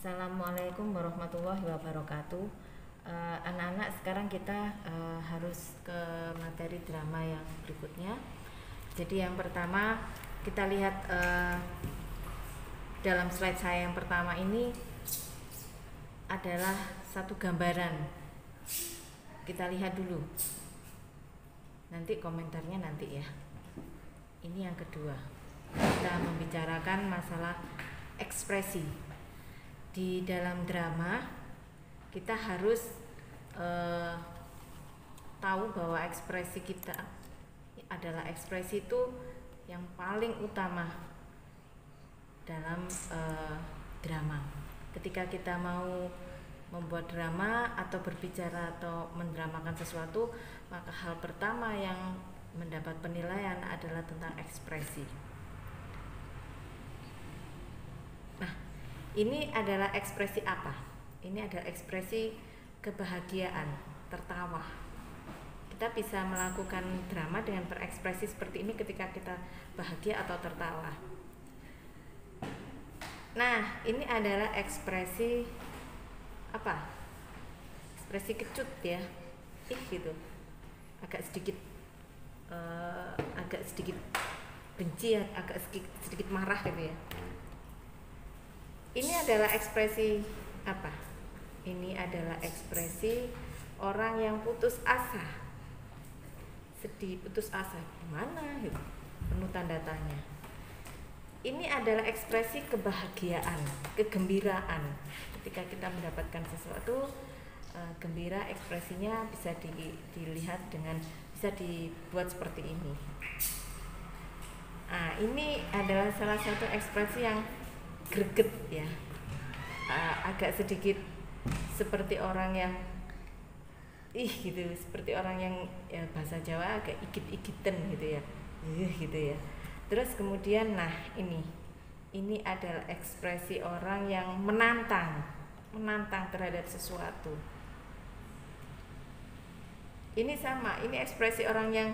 Assalamualaikum warahmatullahi wabarakatuh. Anak-anak, sekarang kita harus ke materi drama yang berikutnya. Jadi yang pertama kita lihat dalam slide saya yang pertama ini adalah satu gambaran. Kita lihat dulu. Nanti komentarnya nanti ya. Ini yang kedua. Kita membicarakan masalah ekspresi. Di dalam drama kita harus tahu bahwa ekspresi kita adalah ekspresi itu yang paling utama dalam drama. Ketika kita mau membuat drama atau berbicara atau mendramakan sesuatu, maka hal pertama yang mendapat penilaian adalah tentang ekspresi. Nah, ini adalah ekspresi apa? Ini adalah ekspresi kebahagiaan, tertawa. Kita bisa melakukan drama dengan berekspresi seperti ini ketika kita bahagia atau tertawa. Nah, ini adalah ekspresi apa? Ekspresi kecut ya. Gitu. Agak sedikit benci, agak sedikit marah gitu ya. Ini adalah ekspresi apa? Ini adalah ekspresi orang yang putus asa. Sedih, putus asa. Gimana gitu? Penuh tanda tanya. Ini adalah ekspresi kebahagiaan, kegembiraan. Ketika kita mendapatkan sesuatu, gembira, ekspresinya bisa dilihat dengan, bisa dibuat seperti ini. Nah, ini adalah salah satu ekspresi yang greget ya, agak sedikit seperti orang yang gitu, seperti orang yang ya bahasa Jawa agak igit-igiten gitu ya, gitu ya. Terus kemudian ini adalah ekspresi orang yang menantang terhadap sesuatu. Ini sama, ini ekspresi orang yang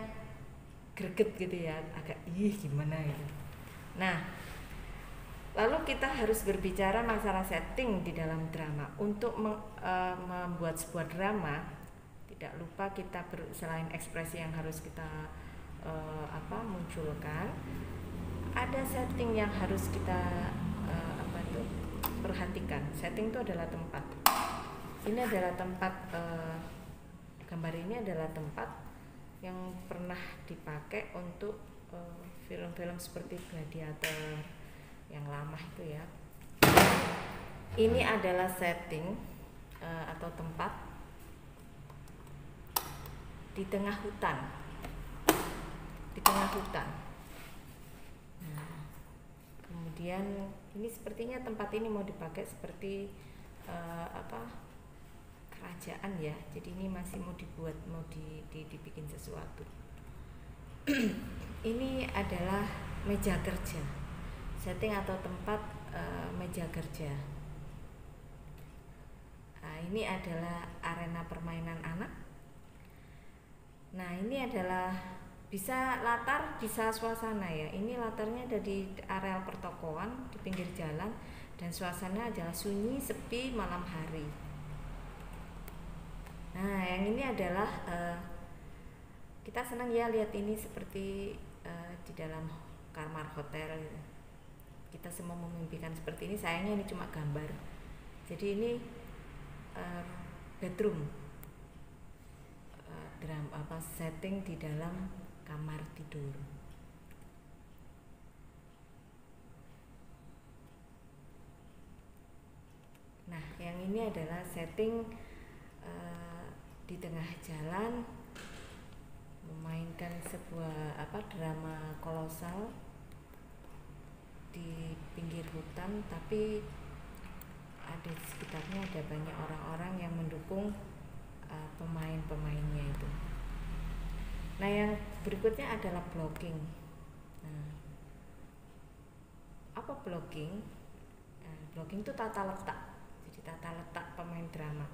greget gitu ya, agak gimana gitu. Nah, lalu kita harus berbicara masalah setting di dalam drama. Untuk membuat sebuah drama, tidak lupa kita selain ekspresi yang harus kita munculkan, ada setting yang harus kita perhatikan. Setting itu adalah tempat. Ini adalah tempat, gambar ini adalah tempat yang pernah dipakai untuk film-film seperti Gladiator yang lama itu ya. Ini adalah setting atau tempat di tengah hutan. Nah, kemudian ini sepertinya tempat ini mau dipakai seperti kerajaan ya. Jadi ini masih mau dibuat, mau dibikin sesuatu. Ini adalah meja kerja. Setting atau tempat meja kerja. Nah, ini adalah arena permainan anak. Nah, ini adalah bisa latar, bisa suasana ya. Ini latarnya ada di areal pertokoan di pinggir jalan dan suasana adalah sunyi, sepi, malam hari. Nah, yang ini adalah kita senang ya lihat ini seperti di dalam kamar hotel gitu. Kita semua memimpikan seperti ini. Sayangnya ini cuma gambar. Jadi ini bedroom, setting di dalam kamar tidur. Nah, yang ini adalah setting di tengah jalan, memainkan sebuah drama kolosal di pinggir hutan, tapi ada di sekitarnya ada banyak orang-orang yang mendukung pemain-pemainnya itu. Nah, yang berikutnya adalah blocking. Nah, apa blocking? Blocking itu tata letak. Jadi tata letak pemain drama.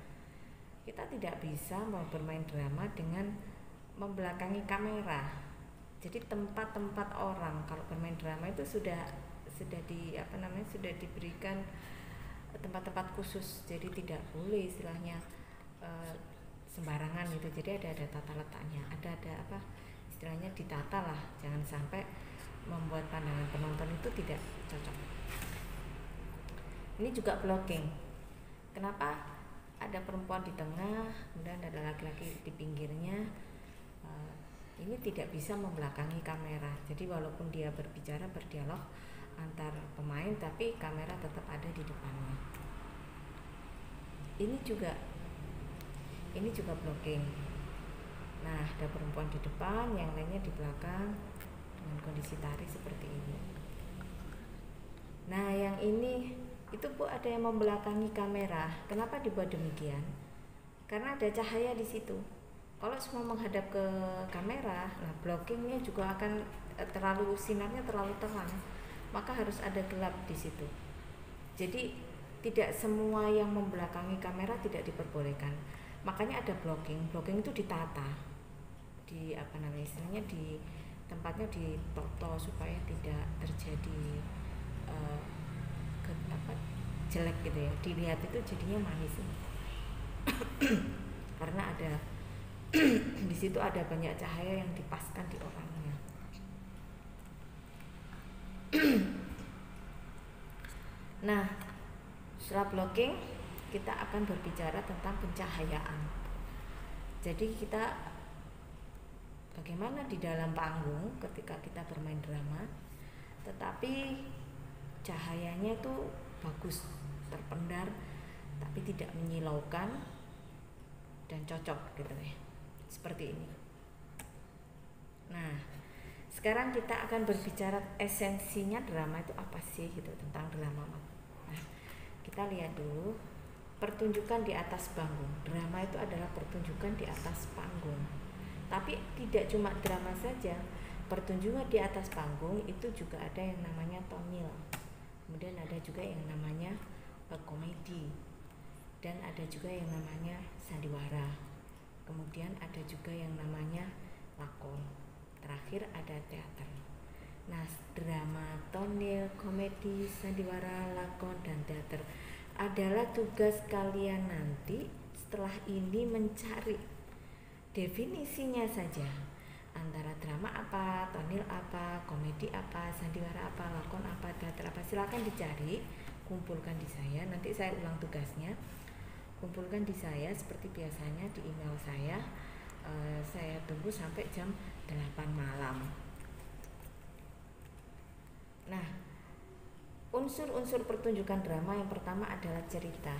Kita tidak bisa mau bermain drama dengan membelakangi kamera. Jadi tempat-tempat orang kalau bermain drama itu sudah diberikan tempat-tempat khusus, jadi tidak boleh istilahnya sembarangan gitu. Jadi ada tata letaknya, ada apa istilahnya, ditata lah, jangan sampai membuat pandangan penonton itu tidak cocok. Ini juga blocking. Kenapa ada perempuan di tengah, kemudian ada laki-laki di pinggirnya? Ini tidak bisa membelakangi kamera. Jadi walaupun dia berbicara, berdialog antar pemain, tapi kamera tetap ada di depannya. Ini juga blocking. Nah, ada perempuan di depan, yang lainnya di belakang dengan kondisi tari seperti ini. Nah, yang ini itu Bu, ada yang membelakangi kamera. Kenapa dibuat demikian? Karena ada cahaya di situ. Kalau semua menghadap ke kamera, nah blockingnya juga akan sinarnya terlalu terang, maka harus ada gelap di situ. Jadi tidak semua yang membelakangi kamera tidak diperbolehkan. Makanya ada blocking. Blocking itu ditata, di istilahnya di tempatnya ditoto supaya tidak terjadi jelek gitu ya. Dilihat itu jadinya manis. Karena ada di situ ada banyak cahaya yang dipaskan di orangnya. Nah, setelah blocking kita akan berbicara tentang pencahayaan. Jadi kita bagaimana di dalam panggung ketika kita bermain drama, tetapi cahayanya itu bagus, terpendar, tapi tidak menyilaukan dan cocok gitu ya. Seperti ini. Nah, sekarang kita akan berbicara esensinya drama itu apa sih gitu, tentang drama. Nah, kita lihat dulu pertunjukan di atas panggung. Drama itu adalah pertunjukan di atas panggung. Tapi tidak cuma drama saja. Pertunjukan di atas panggung itu juga ada yang namanya tonil. Kemudian ada juga yang namanya komedi. Dan ada juga yang namanya sandiwara. Kemudian ada juga yang namanya lakon. Terakhir ada teater. Nah, drama, tonil, komedi, sandiwara, lakon, dan teater adalah tugas kalian nanti setelah ini mencari definisinya saja. Antara drama apa, tonil apa, komedi apa, sandiwara apa, lakon apa, teater apa. Silakan dicari, kumpulkan di saya. Nanti saya ulang tugasnya. Kumpulkan di saya seperti biasanya di email saya. Saya tunggu sampai jam 8 malam. Nah, unsur-unsur pertunjukan drama yang pertama adalah cerita.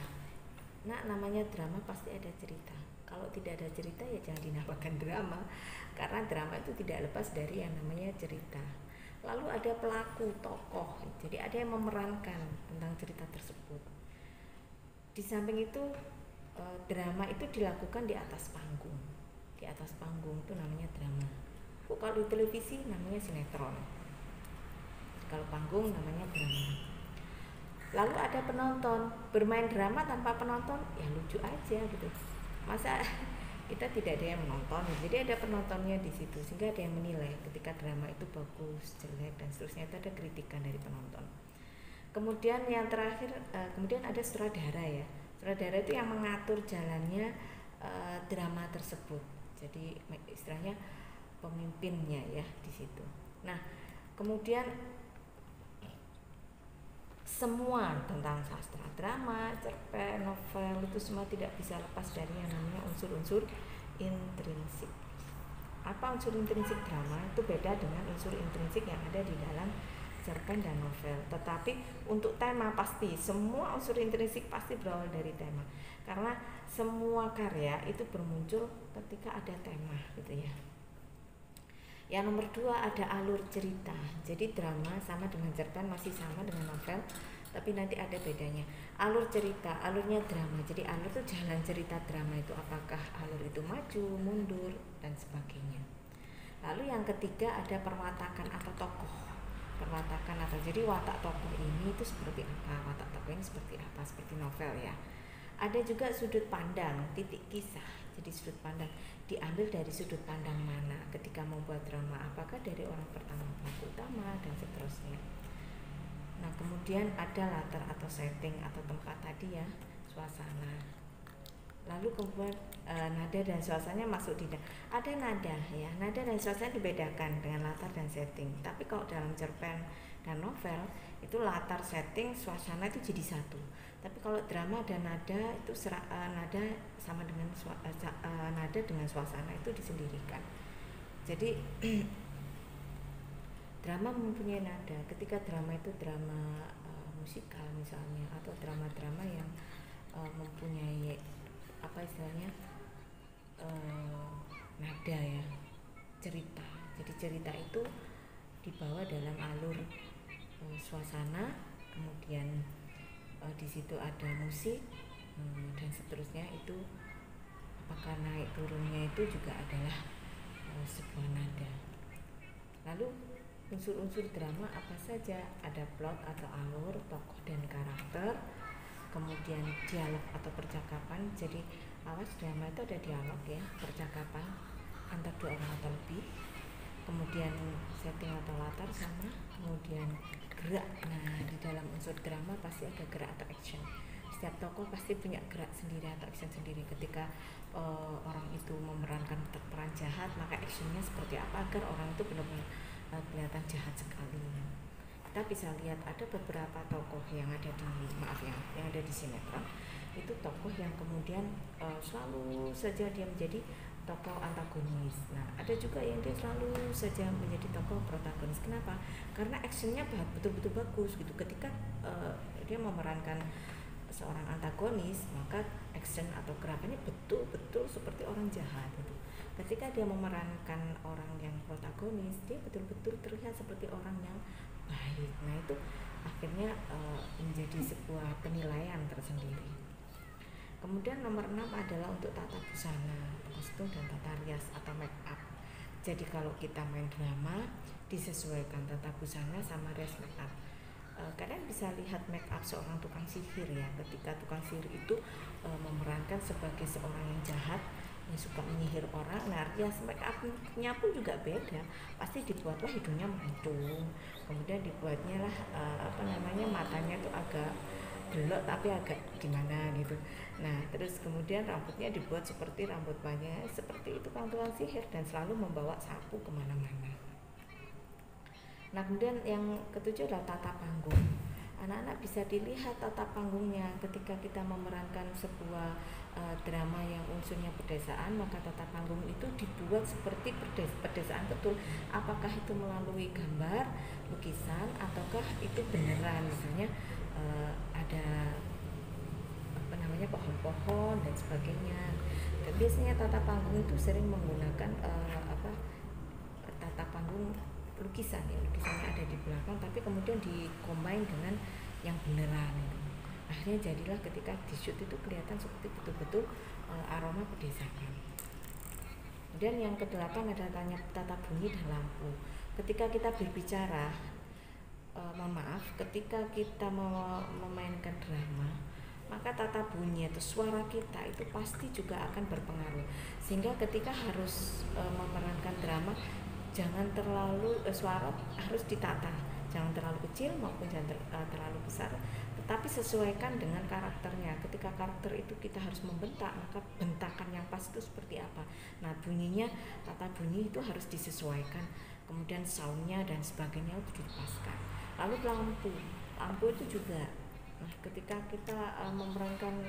Nah, namanya drama pasti ada cerita. Kalau tidak ada cerita ya jangan dinamakan drama, karena drama itu tidak lepas dari yang namanya cerita. Lalu ada pelaku, tokoh. Jadi ada yang memerankan tentang cerita tersebut. Di samping itu drama itu dilakukan di atas panggung. Di atas panggung itu namanya drama. Kalau di televisi namanya sinetron. Kalau panggung namanya drama. Lalu ada penonton. Bermain drama tanpa penonton ya lucu aja gitu. Masa kita tidak ada yang menonton? Jadi ada penontonnya di situ, sehingga ada yang menilai ketika drama itu bagus, jelek, dan seterusnya. Itu ada kritikan dari penonton. Kemudian yang terakhir, kemudian ada sutradara ya. Sutradara itu yang mengatur jalannya drama tersebut. Jadi istilahnya pemimpinnya ya di situ. Nah, kemudian semua tentang sastra drama, cerpen, novel itu semua tidak bisa lepas dari yang namanya unsur-unsur intrinsik. Apa unsur intrinsik drama? Itu beda dengan unsur intrinsik yang ada di dalam cerpen dan novel. Tetapi untuk tema pasti semua unsur intrinsik pasti berawal dari tema. Karena semua karya itu bermuncul ketika ada tema gitu ya. Yang nomor 2 ada alur cerita. Jadi drama sama dengan cerpen, masih sama dengan novel, tapi nanti ada bedanya. Alur cerita, alurnya drama. Jadi alur itu jalan cerita drama itu, apakah alur itu maju, mundur, dan sebagainya. Lalu yang ketiga ada perwatakan atau tokoh. Perwatakan atau jadi watak tokoh ini itu seperti apa, watak tokoh ini seperti apa, seperti novel ya. Ada juga sudut pandang, titik kisah. Jadi sudut pandang diambil dari sudut pandang mana ketika membuat drama, apakah dari orang pertama pelaku utama dan seterusnya. Nah, kemudian ada latar atau setting atau tempat tadi ya, suasana. Lalu kemudian nada dan suasananya masuk di ada nada ya, nada dan suasana dibedakan dengan latar dan setting. Tapi kalau dalam cerpen dan novel itu latar, setting, suasana itu jadi satu. Tapi kalau drama dan nada itu nada sama dengan nada dengan suasana itu disendirikan. Jadi drama mempunyai nada. Ketika drama itu drama musikal misalnya, atau drama-drama yang mempunyai apa istilahnya nada ya, cerita. Jadi cerita itu dibawa dalam alur suasana, kemudian di situ ada musik dan seterusnya. Itu apakah naik turunnya itu juga adalah sebuah nada. Lalu unsur-unsur drama apa saja? Ada plot atau alur, tokoh dan karakter, kemudian dialog atau percakapan. Jadi awas, drama itu ada dialog ya, percakapan antar dua orang atau lebih, kemudian setting atau latar sama, kemudian gerak. Nah, di dalam unsur drama pasti ada gerak atau action. Setiap tokoh pasti punya gerak sendiri atau action sendiri. Ketika orang itu memerankan peran jahat, maka actionnya seperti apa agar orang itu benar-benar kelihatan jahat sekali. Kita bisa lihat ada beberapa tokoh yang ada di yang ada di sinetron, itu tokoh yang kemudian selalu saja dia menjadi tokoh antagonis. Nah, ada juga yang dia selalu saja menjadi tokoh protagonis. Kenapa? Karena actionnya betul-betul bagus gitu. Ketika dia memerankan seorang antagonis, maka action atau gerakannya betul-betul seperti orang jahat gitu. Ketika dia memerankan orang yang protagonis, dia betul-betul terlihat seperti orang yang baik. Nah, itu akhirnya menjadi sebuah penilaian tersendiri. Kemudian nomor 6 adalah untuk tata busana, kostum dan tata rias atau make up. Jadi kalau kita main drama, disesuaikan tata busana sama rias make up. Kalian bisa lihat make up seorang tukang sihir ya. Ketika tukang sihir itu memerankan sebagai seorang yang jahat, yang suka menyihir orang, nah rias make up-nya pun juga beda. Pasti dibuatlah hidungnya mancung, kemudian dibuatnya lah matanya tuh agak belok tapi agak gimana gitu. Nah, terus kemudian rambutnya dibuat seperti rambut banyak, seperti itu tukang sihir, dan selalu membawa sapu kemana-mana. Nah, kemudian yang ketujuh adalah tata panggung. Anak-anak bisa dilihat tata panggungnya ketika kita memerankan sebuah drama yang unsurnya pedesaan, maka tata panggung itu dibuat seperti pedesaan betul. Apakah itu melalui gambar, lukisan, ataukah itu beneran, misalnya ada pohon-pohon dan sebagainya. Dan biasanya tata panggung itu sering menggunakan tata panggung lukisan ya, lukisannya ada di belakang tapi kemudian dikombin dengan yang beneran gitu. Akhirnya jadilah ketika di shoot itu kelihatan seperti betul-betul aroma pedesaan. Dan yang kedelapan adalah tata bunyi dan lampu. Ketika kita berbicara, ketika kita memainkan drama, maka tata bunyi atau suara kita itu pasti juga akan berpengaruh. Sehingga ketika harus memerankan drama, jangan terlalu suara harus ditata, jangan terlalu kecil maupun jangan terlalu besar, tetapi sesuaikan dengan karakternya. Ketika karakter itu kita harus membentak, maka bentakan yang pas itu seperti apa. Nah, bunyinya, tata bunyi itu harus disesuaikan, kemudian soundnya dan sebagainya itu dipaskan. Lalu lampu itu juga. Nah, ketika kita memerankan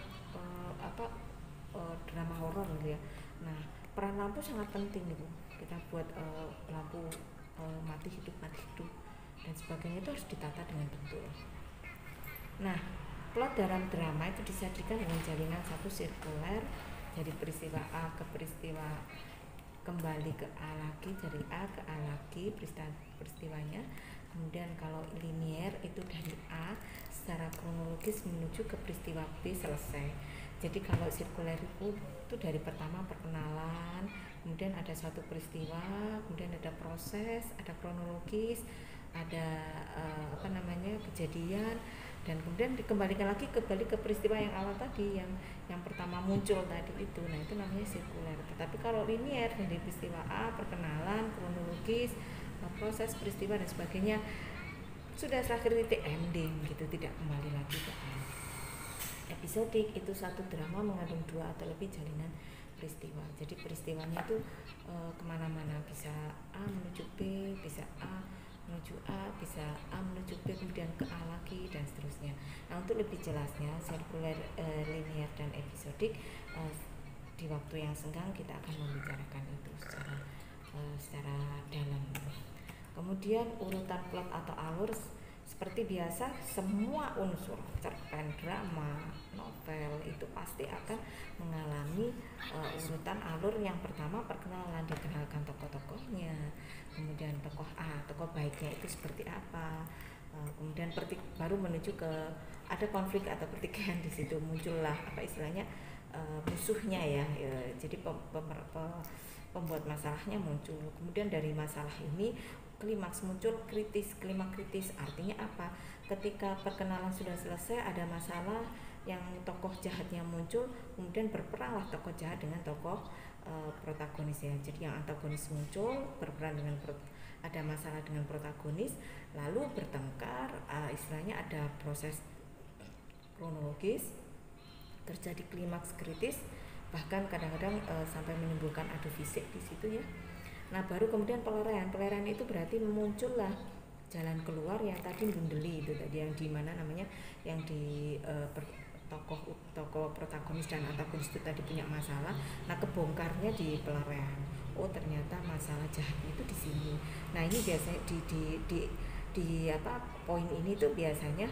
drama horor gitu ya, nah peran lampu sangat penting gitu. Kita buat lampu mati hidup dan sebagainya itu harus ditata dengan betul. Nah, plot dalam drama itu disajikan dengan jalinan satu sirkuler, dari peristiwa A ke peristiwa kembali ke A lagi, dari A ke A lagi peristiwanya. Kemudian kalau linier itu dari A secara kronologis menuju ke peristiwa B selesai. Jadi kalau sirkuler itu dari pertama perkenalan, kemudian ada suatu peristiwa, kemudian ada proses, ada kronologis, ada kejadian, dan kemudian dikembalikan lagi kembali ke peristiwa yang awal tadi, yang pertama muncul tadi itu. Nah, itu namanya sirkuler. Tetapi kalau linier dari peristiwa A, perkenalan, kronologis, proses, peristiwa dan sebagainya, sudah terakhir titik ending gitu, tidak kembali lagi ke end. Episodik itu satu drama mengandung 2 atau lebih jalinan peristiwa. Jadi peristiwanya itu kemana-mana, bisa A menuju B, bisa A menuju A, bisa A menuju B, kemudian ke A lagi dan seterusnya. Nah, untuk lebih jelasnya sirkuler, linear dan episodik, di waktu yang senggang kita akan membicarakan itu secara dalam. Kemudian urutan plot atau alur seperti biasa, semua unsur cerpen, drama, novel itu pasti akan mengalami urutan alur. Yang pertama perkenalan, dikenalkan tokoh-tokohnya, kemudian tokoh A, tokoh baiknya itu seperti apa, kemudian baru menuju ke ada konflik atau pertikaian, di situ muncullah apa istilahnya musuhnya ya. Jadi pembuat masalahnya muncul, kemudian dari masalah ini klimaks muncul klimaks kritis. Artinya apa? Ketika perkenalan sudah selesai, ada masalah yang tokoh jahatnya muncul, kemudian berperanglah tokoh jahat dengan tokoh protagonis ya. Jadi yang antagonis muncul, berperan dengan ada masalah dengan protagonis, lalu bertengkar, istilahnya ada proses kronologis, terjadi klimaks kritis, bahkan kadang-kadang sampai menimbulkan adu fisik di situ ya. Nah, baru kemudian pelarian itu berarti muncullah jalan keluar yang tadi Gundeli itu tadi, yang di mana namanya, yang di tokoh protagonis dan antagonis itu tadi punya masalah. Nah, kebongkarnya di pelarian. Oh, ternyata masalah jahat itu di sini. Nah, ini biasanya di poin ini tuh biasanya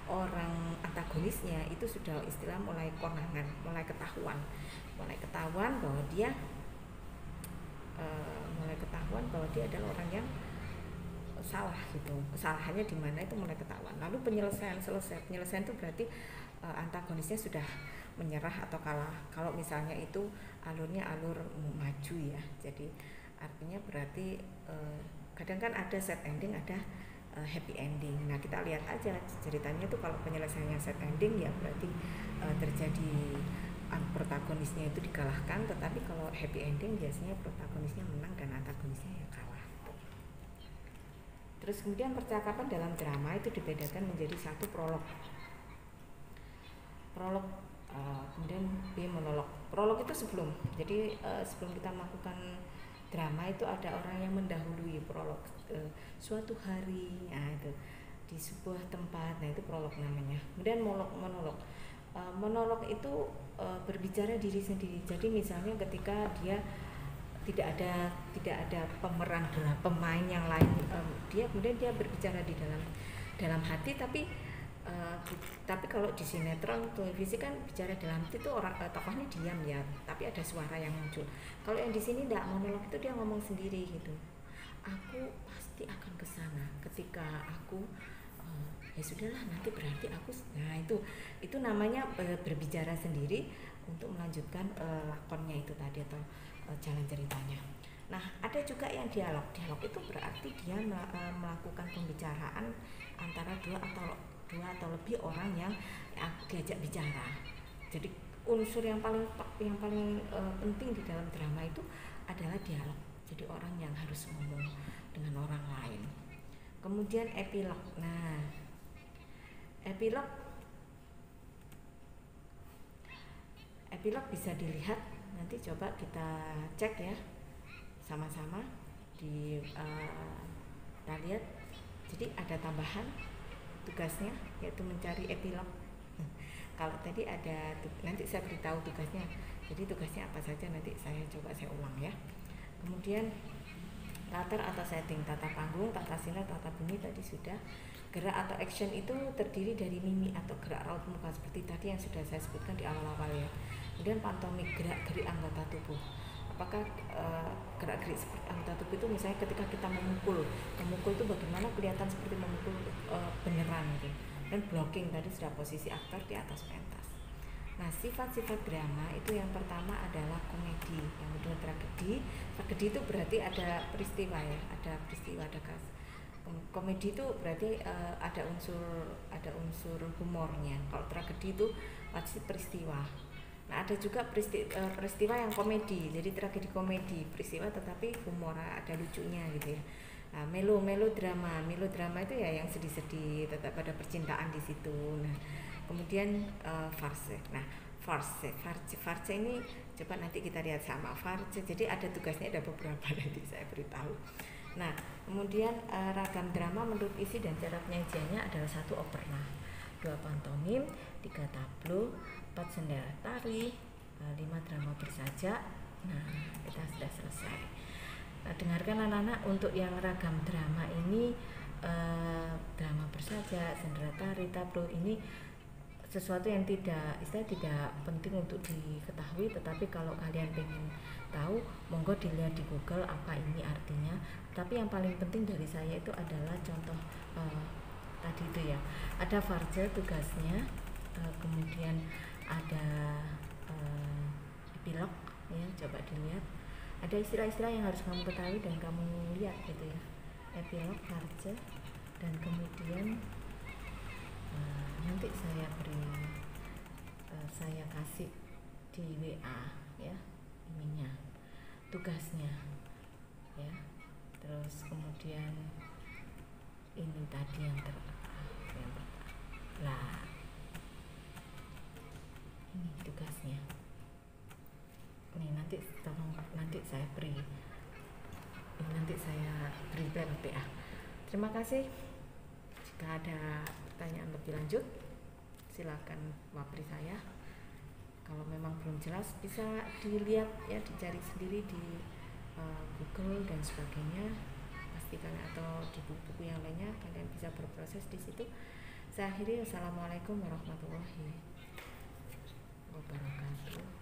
orang antagonisnya itu sudah istilah mulai konangan, mulai ketahuan bahwa dia adalah orang yang salah gitu. Kesalahannya di mana itu mulai ketahuan. Lalu penyelesaian itu berarti antagonisnya sudah menyerah atau kalah. Kalau misalnya itu alurnya alur maju ya. Jadi artinya berarti kadang kan ada set ending, ada happy ending. Nah, kita lihat aja ceritanya itu, kalau penyelesaiannya set ending ya berarti terjadi protagonisnya itu dikalahkan, tetapi kalau happy ending biasanya protagonisnya menang dan antagonisnya ya kalah. Terus kemudian percakapan dalam drama itu dibedakan menjadi satu prolog, kemudian B monolog. Prolog itu sebelum, jadi sebelum kita melakukan drama itu ada orang yang mendahului prolog. Suatu hari, nah itu di sebuah tempat, nah itu prolog namanya. Kemudian monolog itu berbicara diri sendiri. Jadi misalnya ketika dia tidak ada pemeran pemain yang lain, kemudian dia berbicara di dalam hati, tapi kalau di sinetron televisi kan bicara dalam hati itu orang tokohnya diam ya, tapi ada suara yang muncul. Kalau yang di sini enggak, monolog itu dia ngomong sendiri gitu. Aku pasti akan ke sana ketika aku ya sudahlah, nanti berarti aku, nah itu namanya berbicara sendiri untuk melanjutkan lakonnya itu tadi, atau jalan ceritanya. Nah, ada juga yang dialog itu berarti dia melakukan pembicaraan antara dua atau lebih orang yang diajak bicara. Jadi unsur yang paling penting di dalam drama itu adalah dialog. Jadi orang yang harus ngomong dengan orang lain. Kemudian epilog. Nah, epilog bisa dilihat, nanti coba kita cek ya sama-sama kita lihat. Jadi ada tambahan tugasnya, yaitu mencari epilog. Kalau tadi ada, nanti saya beritahu tugasnya. Jadi tugasnya apa saja nanti saya ulang ya. Kemudian latar atau setting, tata panggung, tata silat, tata bunyi tadi sudah. Gerak atau action itu terdiri dari mimik atau gerak raut muka seperti tadi yang sudah saya sebutkan di awal-awal ya. Kemudian pantomik, gerak-gerik anggota tubuh. Apakah gerak-gerik seperti anggota tubuh itu misalnya ketika kita memukul itu bagaimana kelihatan seperti memukul beneran gitu. Dan blocking tadi sudah posisi aktor di atas pentas. Nah, sifat-sifat drama itu yang pertama adalah komedi, yang kedua tragedi. Tragedi itu berarti ada peristiwa ya, ada peristiwa, ada kasus. Komedi itu berarti ada unsur humornya. Kalau tragedi itu pasti peristiwa. Nah, ada juga peristiwa yang komedi, jadi tragedi komedi, peristiwa tetapi humor, ada lucunya gitu ya. Nah, melodrama itu ya yang sedih-sedih, tetap ada percintaan di situ. Nah, kemudian farce. Nah, farce ini coba nanti kita lihat sama farce. Jadi ada tugasnya, ada beberapa nanti saya beritahu. Nah, kemudian ragam drama menurut isi dan cara penyajiannya adalah 1 operna, 2 pantomim, 3 tableau, 4 sendera tari, 5 drama bersajak. Nah, kita sudah selesai. Nah, dengarkan anak-anak, untuk yang ragam drama ini, drama bersajak, sendera tari, tableau ini sesuatu yang tidak penting untuk diketahui, tetapi kalau kalian pengen tahu, monggo dilihat di Google apa ini artinya. Tapi yang paling penting dari saya itu adalah contoh tadi itu ya, ada farce tugasnya, kemudian ada epilog ya, coba dilihat, ada istilah-istilah yang harus kamu ketahui dan kamu lihat gitu ya, epilog, farce, dan kemudian nanti saya saya kasih di WA ya ininya, tugasnya ya. Terus kemudian ini tadi yang lah, ini tugasnya. Nih nanti tolong, nanti saya beri PA. Terima kasih. Jika ada pertanyaan lebih lanjut, silakan wapri saya. Kalau memang belum jelas, bisa dilihat ya, dicari sendiri di Google dan sebagainya, pastikan, atau di buku-buku yang lainnya kalian bisa berproses di situ. Saya akhiri, wassalamualaikum warahmatullahi wabarakatuh.